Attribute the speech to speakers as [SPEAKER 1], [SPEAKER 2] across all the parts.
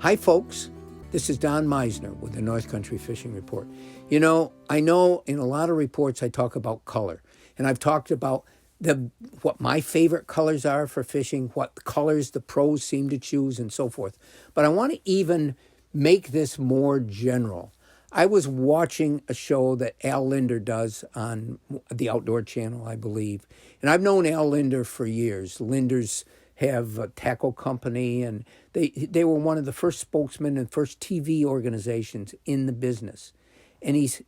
[SPEAKER 1] Hi, folks. This is Don Meissner with the North Country Fishing Report. You know, I know in a lot of reports I talk about color, and I've talked about what my favorite colors are for fishing, what colors the pros seem to choose, and so forth. But I want to even make this more general. I was watching a show that Al Linder does on the Outdoor Channel, I believe. And I've known Al Linder for years. Linders have a tackle company, and they were one of the first spokesmen and first TV organizations in the business. And he's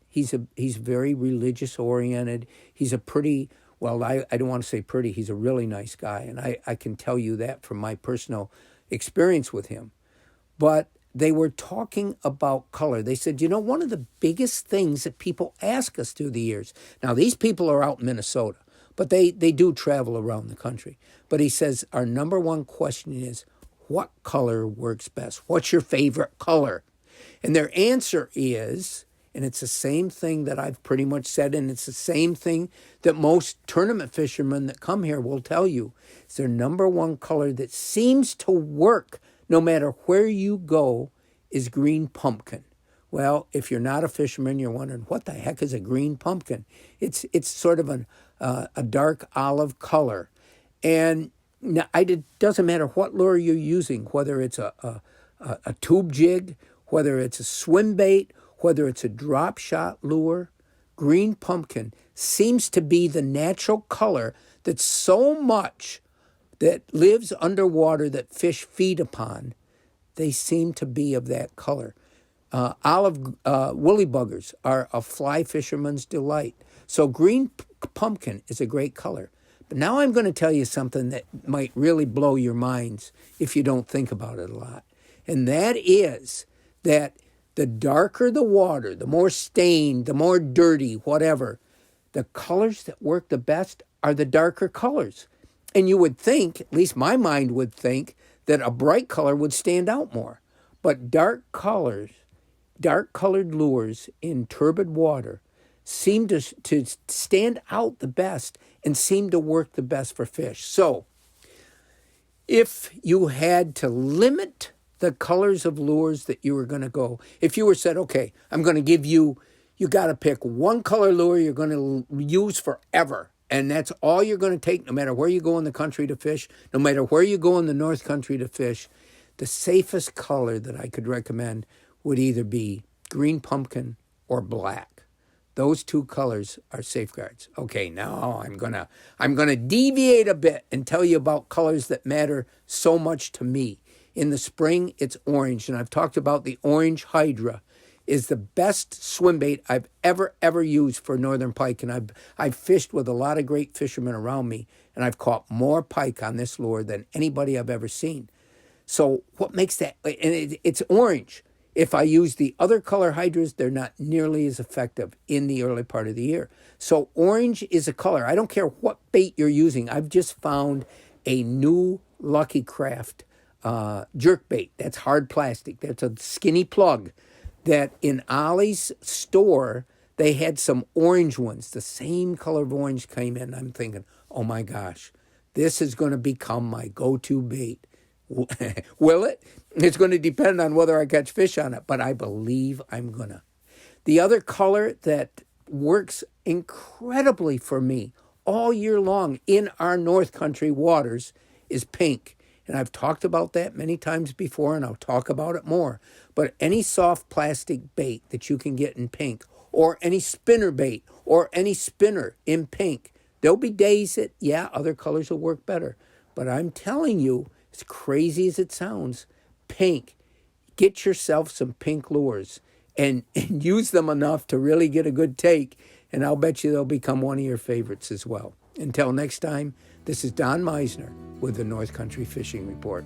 [SPEAKER 1] very religious oriented. He's a pretty, well, I don't want to say pretty, he's a really nice guy. And I can tell you that from my personal experience with him. But they were talking about color. They said, you know, one of the biggest things that people ask us through the years, now these people are out in Minnesota, but they do travel around the country. But he says, our number one question is, what color works best? What's your favorite color? And their answer is, and it's the same thing that I've pretty much said, and it's the same thing that most tournament fishermen that come here will tell you, it's their number one color that seems to work no matter where you go, is green pumpkin. Well, if you're not a fisherman, you're wondering, what the heck is a green pumpkin? It's sort of a dark olive color. And it doesn't matter what lure you're using, whether it's a tube jig, whether it's a swim bait, whether it's a drop shot lure, green pumpkin seems to be the natural color that so much that lives underwater that fish feed upon, they seem to be of that color. Woolly buggers are a fly fisherman's delight. So green pumpkin is a great color. But now I'm going to tell you something that might really blow your minds if you don't think about it a lot. And that is that the darker the water, the more stained, the more dirty, whatever, the colors that work the best are the darker colors. And you would think, at least my mind would think, that a bright color would stand out more. But dark colored lures in turbid water seem to stand out the best and seem to work the best for fish. So if you had to limit the colors of lures that you were going to go, if you were said, okay, I'm going to give you got to pick one color lure you're going to use forever. And that's all you're going to take no matter where you go in the country to fish, no matter where you go in the North Country to fish. The safest color that I could recommend would either be green pumpkin or black. Those two colors are safeguards. Okay, now I'm gonna deviate a bit and tell you about colors that matter so much to me. In the spring, it's orange, and I've talked about the orange hydra is the best swim bait I've ever used for northern pike. And I've fished with a lot of great fishermen around me, and I've caught more pike on this lure than anybody I've ever seen. So what makes that, and it's orange. If I use the other color hydras, they're not nearly as effective in the early part of the year. So orange is a color. I don't care what bait you're using. I've just found a new Lucky Craft jerk bait. That's hard plastic. That's a skinny plug. That in Ollie's store, they had some orange ones. The same color of orange came in. I'm thinking, oh my gosh, this is going to become my go-to bait. Will it? It's going to depend on whether I catch fish on it, but I believe I'm going to. The other color that works incredibly for me all year long in our North Country waters is pink. And I've talked about that many times before, and I'll talk about it more. But any soft plastic bait that you can get in pink, or any spinner bait, or any spinner in pink, there'll be days that, other colors will work better. But I'm telling you, as crazy as it sounds, pink. Get yourself some pink lures and use them enough to really get a good take, and I'll bet you they'll become one of your favorites as well. Until next time, this is Don Meissner with the North Country Fishing Report.